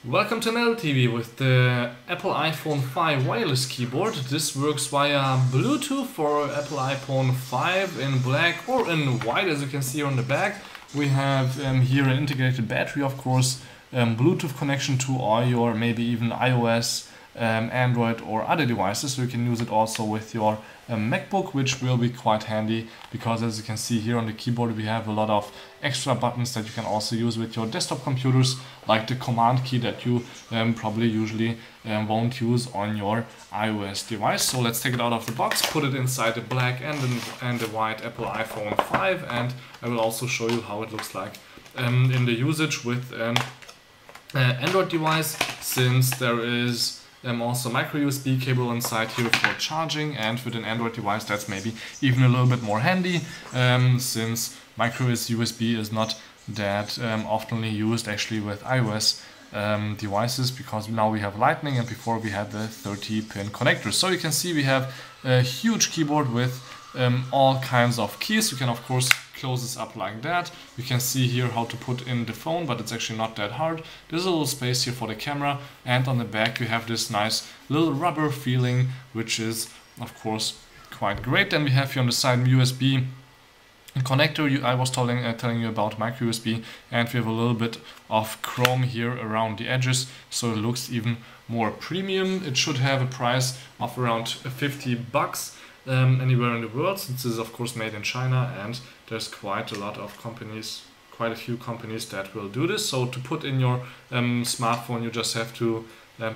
Welcome to another TV with the Apple iPhone 5 wireless keyboard. This works via Bluetooth for Apple iPhone 5 in black or in white, as you can see on the back. We have here an integrated battery, of course, Bluetooth connection to all your maybe even iOS, Android or other devices, so you can use it also with your MacBook, which will be quite handy because, as you can see here on the keyboard, we have a lot of extra buttons that you can also use with your desktop computers, like the command key that you probably usually won't use on your iOS device. So let's take it out of the box, put it inside the black and the white Apple iPhone 5, and I will also show you how it looks like in the usage with an Android device, since there is also micro USB cable inside here for charging, and with an Android device that's maybe even a little bit more handy, since micro USB is not that oftenly used actually with iOS devices, because now we have Lightning and before we had the 30-pin connectors. So you can see we have a huge keyboard with all kinds of keys. You can of course close this up like that. You can see here how to put in the phone, but it's actually not that hard. There's a little space here for the camera, and on the back you have this nice little rubber feeling, which is of course quite great. Then we have here on the side USB connector. I was telling you about micro USB, and we have a little bit of chrome here around the edges, so it looks even more premium. It should have a price of around 50 bucks anywhere in the world, since this is of course made in China, and there's quite a few companies that will do this. So to put in your smartphone, you just have to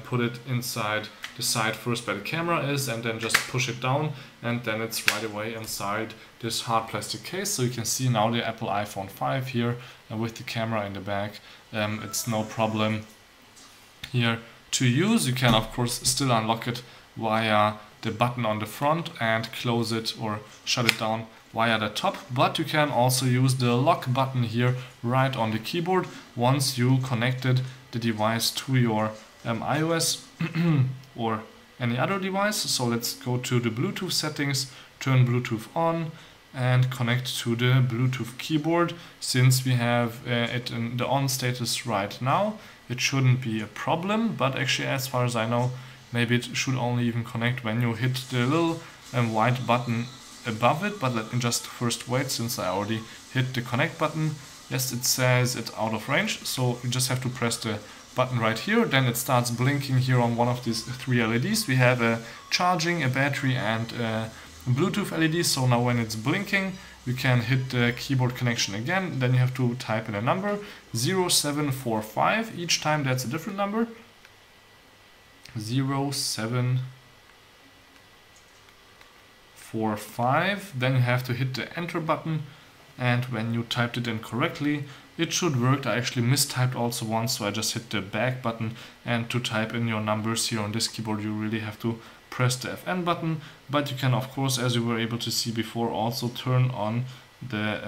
put it inside the side first where the camera is, and then just push it down, and then it's right away inside this hard plastic case. So you can see now the Apple iPhone 5 here with the camera in the back. It's no problem here to use. You can of course still unlock it via the button on the front and close it or shut it down via the top, but you can also use the lock button here right on the keyboard once you connected the device to your iOS or any other device. So let's go to the Bluetooth settings, turn Bluetooth on, and connect to the Bluetooth keyboard. Since we have it in the on status right now, it shouldn't be a problem, but actually, as far as I know, maybe it should only even connect when you hit the little white button above it. But let me just first wait, since I already hit the connect button. Yes, it says it's out of range, so you just have to press the button right here. Then it starts blinking here on one of these three LEDs. We have a charging, a battery, and a Bluetooth LED. So now when it's blinking, you can hit the keyboard connection again. Then you have to type in a number 0745. Each time that's a different number. 0745. Then you have to hit the enter button, and when you typed it in correctly, it should work. I actually mistyped also once, so I just hit the back button, and to type in your numbers here on this keyboard you really have to press the FN button. But you can of course, as you were able to see before, also turn on the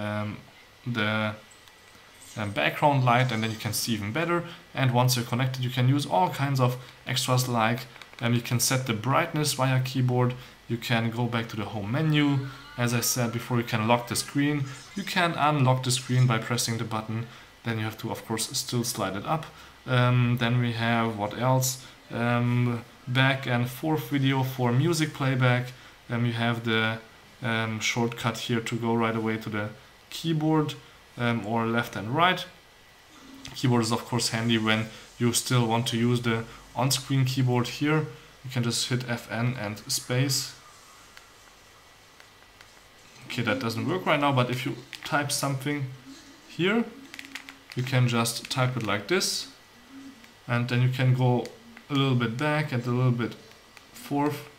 background light, and then you can see even better. And once you're connected, you can use all kinds of extras, like you can set the brightness via keyboard, you can go back to the home menu. As I said before, you can lock the screen, you can unlock the screen by pressing the button, then you have to of course still slide it up. Then we have, what else, back and forth video for music playback. You have the shortcut here to go right away to the keyboard, or left and right. Keyboard is of course handy when you still want to use the on-screen keyboard here. You can just hit FN and space. Okay, that doesn't work right now, but if you type something here, you can just type it like this, and then you can go a little bit back and a little bit forth.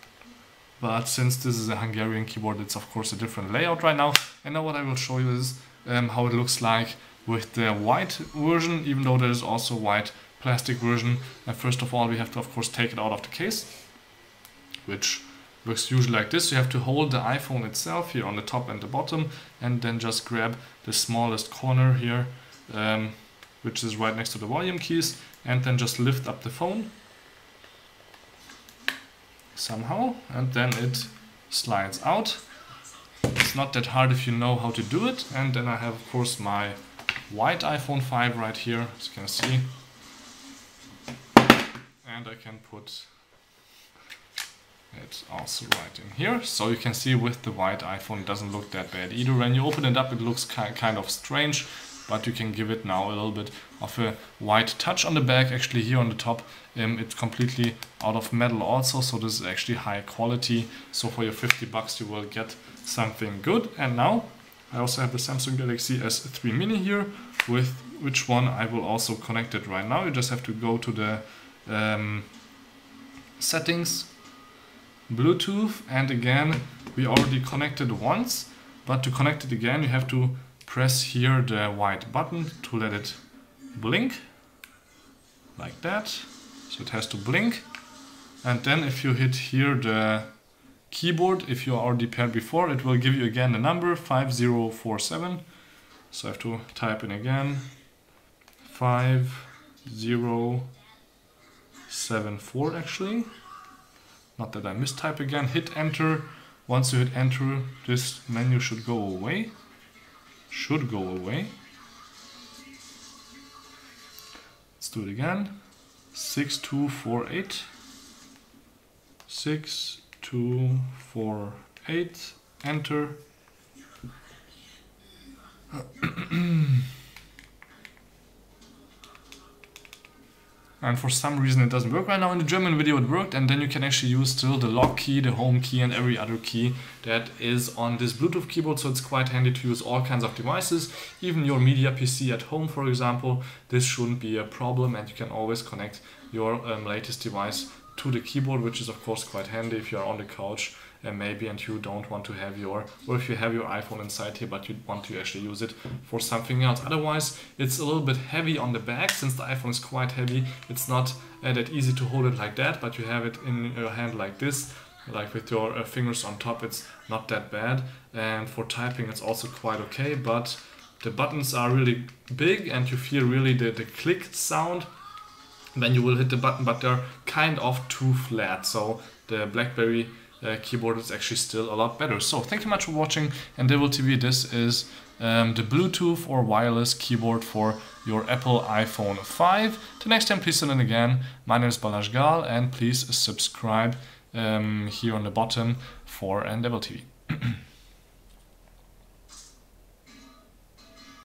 But since this is a Hungarian keyboard, it's of course a different layout right now. And now what I will show you is how it looks like with the white version, even though there is also a white plastic version. And first of all, we have to of course take it out of the case, which looks usually like this. You have to hold the iPhone itself here on the top and the bottom, and then just grab the smallest corner here, which is right next to the volume keys, and then just lift up the phone somehow, and then it slides out. It's not that hard if you know how to do it. And then I have of course my white iPhone 5 right here, as you can see. and I can put it also right in here. So you can see with the white iPhone it doesn't look that bad either. When you open it up it looks kind of strange, but you can give it now a little bit of a white touch on the back. Actually here on the top it's completely out of metal also, so this is actually high quality. So for your 50 bucks you will get something good. And now I also have the Samsung Galaxy S3 Mini here, with which one I will also connect it right now. You just have to go to the settings, Bluetooth, and again we already connected once, but to connect it again you have to press here the white button to let it blink like that. So it has to blink, and then if you hit here the keyboard, if you are already paired before, it will give you again the number 5047. So I have to type in again 5074 actually. Not that I mistype again. Hit enter. Once you hit enter, this menu should go away. Should go away. Let's do it again. 6248. 6248. Enter. And for some reason it doesn't work right now. In the German video it worked, and then you can actually use still the lock key, the home key, and every other key that is on this Bluetooth keyboard. So it's quite handy to use all kinds of devices, even your media PC at home, for example. This shouldn't be a problem, and you can always connect your latest device to the keyboard, which is of course quite handy if you are on the couch maybe and you don't want to have or if you have your iPhone inside here but you want to actually use it for something else. Otherwise it's a little bit heavy on the back. Since the iPhone is quite heavy, it's not that easy to hold it like that, but you have it in your hand like this, like with your fingers on top. It's not that bad, and for typing it's also quite okay, but the buttons are really big and you feel really the click sound when you will hit the button, but they're kind of too flat. So the BlackBerry keyboard is actually still a lot better. So thank you much for watching, and Devil TV, this is the Bluetooth or wireless keyboard for your Apple iPhone 5. Till next time, please tune in again. My name is Balázs Gál, and please subscribe here on the bottom for Devil TV.